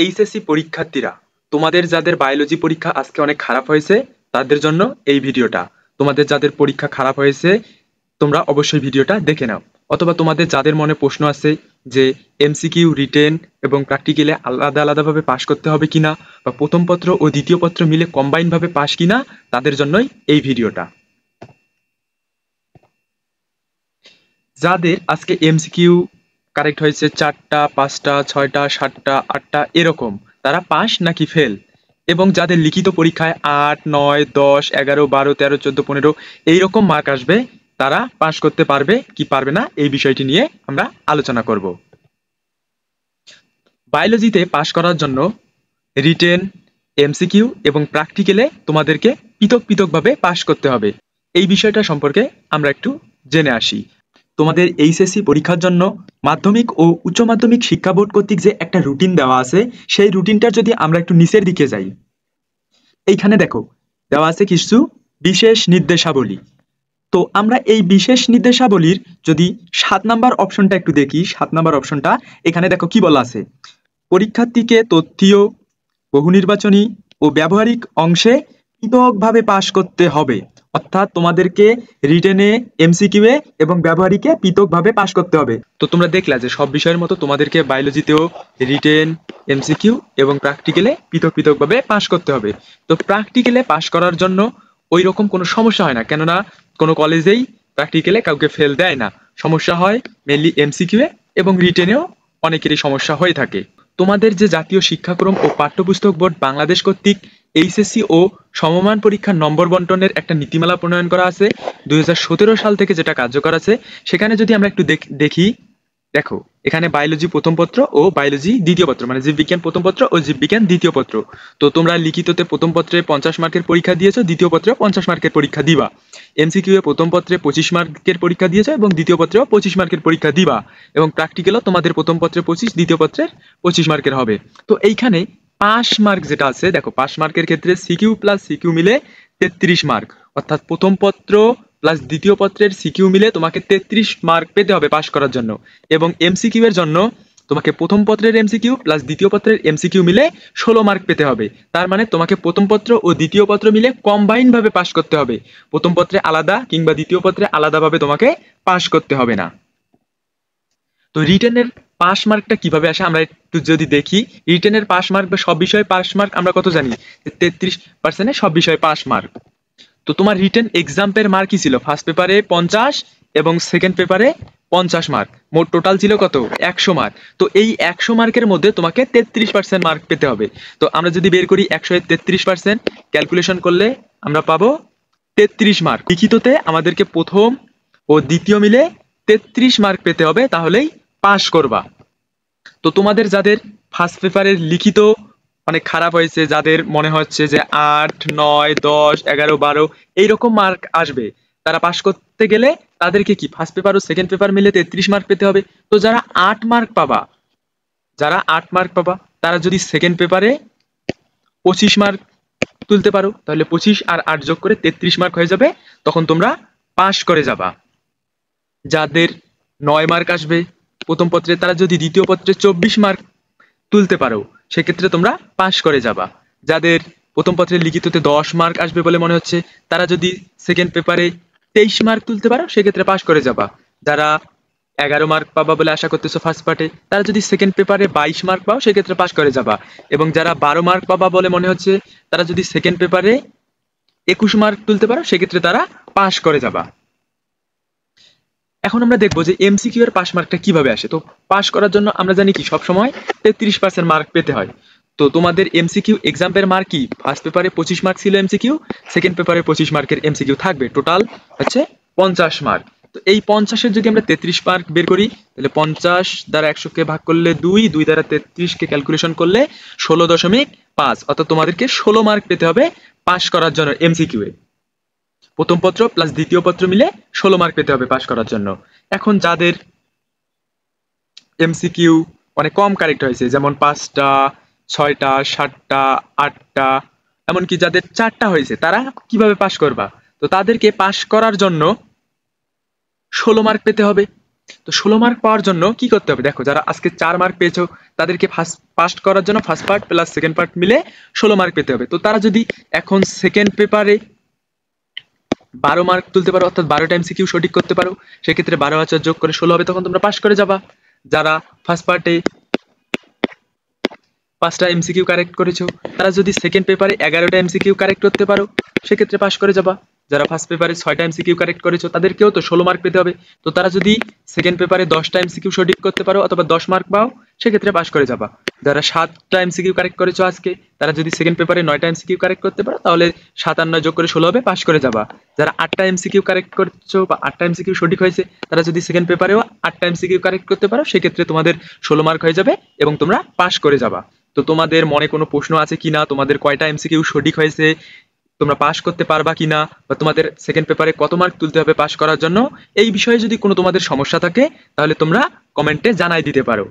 HSC পরীক্ষার্থীরা, তোমাদের যাদের বায়োলজি পরীক্ষা আজকে অনেক খারাপ হয়েছে তাদের জন্য এই ভিডিওটা। তোমাদের যাদের পরীক্ষা খারাপ হয়েছে তোমরা অবশ্যই ভিডিওটা দেখে নাও। অথবা তোমাদের যাদের মনে প্রশ্ন আছে যে এমসিকিউ, রিটেন এবং প্র্যাকটিক্যালে আলাদা আলাদাভাবে পাশ করতে হবে কিনা, বা প্রথম পত্র ও দ্বিতীয় পত্র মিলে কম্বাইন ভাবে পাশ কিনা, তাদের জন্যই এই ভিডিওটা। যাদের আজকে এমসিকিউ কারেক্ট হয়েছে 4টা, 5টা, 6টা, 7টা, 8টা এরকম, তারা পাস নাকি ফেল, এবং যাদের লিখিত পরীক্ষায় 8, 9, 10, 11, 12, 13, 14, 15 এইরকম মার্ক আসবে, তারা পাস করতে পারবে কি পারবে না এই বিষয়টি নিয়ে আমরা আলোচনা করব। বায়োলজিতে পাস করার জন্য রিটেন, এমসিকিউ এবং প্র্যাকটিক্যালে তোমাদেরকে পৃথক পৃথকভাবে পাস করতে হবে। এই বিষয়টা সম্পর্কে আমরা একটু জেনে আসি। তোমাদের এইচএসসি পরীক্ষার জন্য মাধ্যমিক ও উচ্চ মাধ্যমিক শিক্ষা বোর্ড কর্তৃক যে একটা রুটিন দেওয়া আছে, সেই রুটিনটার যদি আমরা একটু নিচের দিকে যাই, এইখানে দেখো দেওয়া আছে কিছু বিশেষ নির্দেশাবলী। তো আমরা এই বিশেষ নির্দেশাবলীর যদি 7 নাম্বার অপশনটা একটু দেখি, 7 নাম্বার অপশনটা এখানে দেখো কি বলা আছে। পরীক্ষার্থীকে তথ্যীয়, বহুনির্বাচনী ও ব্যবহারিক অংশে পৃথকভাবে পাশ করতে হবে। অর্থাৎ তোমাদেরকে রিটেনে, এমসিকিউয়ে এবং ব্যবহারিকে পৃথকভাবে পাশ করতে হবে। তো তোমরা দেখলা যে সব বিষয়ের মতো তোমাদেরকে বায়োলজিতেও রিটেন, এমসিকিউ এবং প্র্যাকটিক্যালে পৃথক পৃথকভাবে পাশ করতে হবে। তো প্র্যাকটিক্যালে পাশ করার জন্য ওই রকম কোনো সমস্যা হয় না, কেননা কোনো কলেজেই প্র্যাকটিক্যালে কাউকে ফেল দেয় না। সমস্যা হয় মেনলি এমসিকিউয়ে এবং রিটেনেও অনেকেরই সমস্যা হয়ে থাকে। তোমাদের যে জাতীয় শিক্ষাক্রম ও পাঠ্যপুস্তক বোর্ড বাংলাদেশ কর্তৃক এইচএসসি ও সমমান পরীক্ষার নম্বর বন্টনের একটা নীতিমালা প্রণয়ন করা আছে 2017 সাল থেকে, যেটা কার্যকর আছে। সেখানে যদি আমরা একটু দেখি, দেখো এখানে বায়োলজি প্রথম পত্র ও বায়োলজি দ্বিতীয় পত্র, মানে জীববিজ্ঞান প্রথম পত্র ও জীববিজ্ঞান দ্বিতীয় পত্র। তো তোমরা লিখিততে প্রথম পত্রে 50 মার্কের পরীক্ষা দিয়েছো, দ্বিতীয় পত্রে 50 মার্কের পরীক্ষা দিবা। এমসিকিউ এ প্রথম পত্রে 25 মার্কের পরীক্ষা দিয়েছো এবং দ্বিতীয় পত্রেও 25 মার্কের পরীক্ষা দিবা। এবং প্র্যাকটিক্যালও তোমাদের প্রথম পত্রে 25, দ্বিতীয় পত্রের 25 মার্কের হবে। তো এইখানে পাস মার্ক যেটা আছে, দেখো পাস মার্কের ক্ষেত্রে সিকিউ প্লাস সিকিউ মিলে 33 মার্ক। অর্থাৎ প্রথম পত্র প্লাস দ্বিতীয় পত্রের সিকিউ মিলে তোমাকে 33 মার্ক পেতে হবে পাস করার জন্য। এবং এমসিকিউ এর জন্য তোমাকে প্রথম পত্রের এমসিকিউ প্লাস দ্বিতীয় পত্রের এমসিকিউ মিলে 16 মার্ক পেতে হবে। তার মানে তোমাকে প্রথম পত্র ও দ্বিতীয় পত্র মিলে কম্বাইন ভাবে পাস করতে হবে। প্রথম পত্রে আলাদা কিংবা দ্বিতীয় পত্রে আলাদাভাবে তোমাকে পাস করতে হবে না। তো রিটেনের পাস মার্কটা কিভাবে আসে আমরা একটু যদি দেখি। রিটেনের পাস মার্ক বা সব বিষয়ে পাস মার্ক আমরা কত জানি, 33% সব বিষয়ে পাস মার্ক। তো তোমার রিটেন এক্সামের মার্ক কি ছিল, ফার্স্ট পেপারে 50 এবং সেকেন্ড পেপারে 50 মার্ক, মোট টোটাল ছিল কত, 100 মার্ক। তো এই 100 মার্কের মধ্যে তোমাকে 33% মার্ক পেতে হবে। তো আমরা যদি বের করি 100 এর 33%, ক্যালকুলেশন করলে আমরা পাবো 33 মার্ক। লিখিততে আমাদেরকে প্রথম ও দ্বিতীয় মিলে 33 মার্ক পেতে হবে, তাহলেই পাস করবা। তো তোমাদের যাদের ফার্স্ট পেপারের লিখিত অনেক খারাপ হয়েছে, যাদের মনে হচ্ছে যে 8, 9, 10, 11, 12 এইরকম মার্ক আসবে, তারা পাস করতে গেলে তাদেরকে কি ফার্স্ট পেপার ও সেকেন্ড পেপার মিলে 33 মার্ক পেতে হবে। তো যারা 8 মার্ক পাবা, তারা যদি সেকেন্ড পেপারে 25 মার্ক তুলতে পারো, তাহলে 25 আর 8 যোগ করে 33 মার্ক হয়ে যাবে, তখন তোমরা পাস করে যাবা। যাদের 9 মার্ক আসবে প্রথম পত্রে, তারা যদি দ্বিতীয় পত্রে 24 মার্ক তুলতে পারো, সেক্ষেত্রে তোমরা পাস করে যাবা। যাদের প্রথম পত্রের লিখিততে 10 মার্ক আসবে বলে মনে হচ্ছে, তারা যদি সেকেন্ড পেপারে 23 মার্ক তুলতে পারো, সেক্ষেত্রে পাস করে যাবা। যারা 11 মার্ক পাবা বলে আশা করতেছো ফার্স্ট পার্টে, তারা যদি সেকেন্ড পেপারে 22 মার্ক পাও, সেক্ষেত্রে পাস করে যাবা। এবং যারা 12 মার্ক পাবা বলে মনে হচ্ছে, তারা যদি সেকেন্ড পেপারে 21 মার্ক তুলতে পারো, সেক্ষেত্রে তারা পাস করে যাবা। এখন আমরা দেখবো যে এমসিকিউ এর পাস মার্কটা কিভাবে আসে। তো পাস করার জন্য আমরা জানি কি সবসময় 33% মার্ক পেতে হয়। তো তোমাদের এমসিকিউ এক্সামের মার্ক কি, ফার্স্ট পেপারে 25 মার্ক ছিল এমসিকিউ, সেকেন্ড পেপারে 25 মার্কের এমসিকিউ থাকবে, টোটাল হচ্ছে 50 মার্ক। তো এই 50-এর যদি আমরা 33 মার্ক বের করি, তাহলে 50 দ্বারা 100 কে ভাগ করলে 2 দ্বারা 33 কে ক্যালকুলেশন করলে 16.5, অর্থাৎ তোমাদেরকে 16 মার্ক পেতে হবে পাস করার জন্য এমসিকিউ এ। প্রথম পত্র প্লাস দ্বিতীয় পত্র মিলে 16 মার্ক পেতে হবে পাস করার জন্য। এখন যাদের এমসিকিউ অনেক কম কারেক্ট হয়েছে, যেমন 5টা, 6টা, 7টা, 8টা, এমনকি যাদের 4টা হয়েছে, তারা কিভাবে পাস করবা। তো তাদেরকে পাস করার জন্য 16 মার্ক পেতে হবে। তো 16 মার্ক পাওয়ার জন্য কি করতে হবে? দেখো, যারা আজকে 4 মার্ক পেয়েছো তাদেরকে পাস করার জন্য first part plus second part মিলে 16 মার্ক পেতে হবে। তো তারা যদি এখন সেকেন্ড পেপারে 12 মার্ক তুলতে পারো, অর্থাৎ 12টা এমসিকিউ সঠিক করতে পারো, সেক্ষেত্রে 12 যোগ করে 16 হবে, তখন তোমরা পাস করে যাবা। যারা ফার্স্ট পার্টে 5টা এমসিকিউ কারেক্ট করেছো, তারা যদি সেকেন্ড পেপারে 11টা এমসিকিউ কারেক্ট করতে পারো, সেক্ষেত্রে পাস করে যাবা। যারা ফার্স্ট পেপারে 6টা এমসিকিউ কারেক্ট করেছো, তাদেরকেও তো 16 মার্ক পেতে হবে। তো তারা যদি সেকেন্ড পেপারে 10টা এমসিকিউ সঠিক করতে পারো অথবা 10 মার্ক পাও, সেক্ষেত্রে পাস করে যাবা। যারা 7টা এমসিকিউ কারেক্ট করেছো আজকে, তারা যদি সেকেন্ড পেপারে 9টা এমসিকিউ কারেক্ট করতে পারো, তাহলে 7 আর 9 যোগ করে 16 হবে, পাস করে যাবা। যারা 8টা এমসিকিউ কারেক্ট করছো বা 8টা এমসিকিউ সঠিক হয়েছে, তারা যদি সেকেন্ড পেপারেও 8টা এমসিকিউ কারেক্ট করতে পারো, সেক্ষেত্রে তোমাদের 16 মার্ক হয়ে যাবে এবং তোমরা পাস করে যাবা। তো তোমাদের মনে কোনো প্রশ্ন আছে কিনা, তোমাদের কয়টা এমসিকিউ সঠিক হয়েছে, তোমরা পাস করতে পারবা কিনা, বা তোমাদের সেকেন্ড পেপারে কত মার্ক তুলতে হবে পাস করার জন্য, এই বিষয়ে যদি কোনো তোমাদের সমস্যা থাকে তাহলে তোমরা কমেন্টে জানাই দিতে পারো।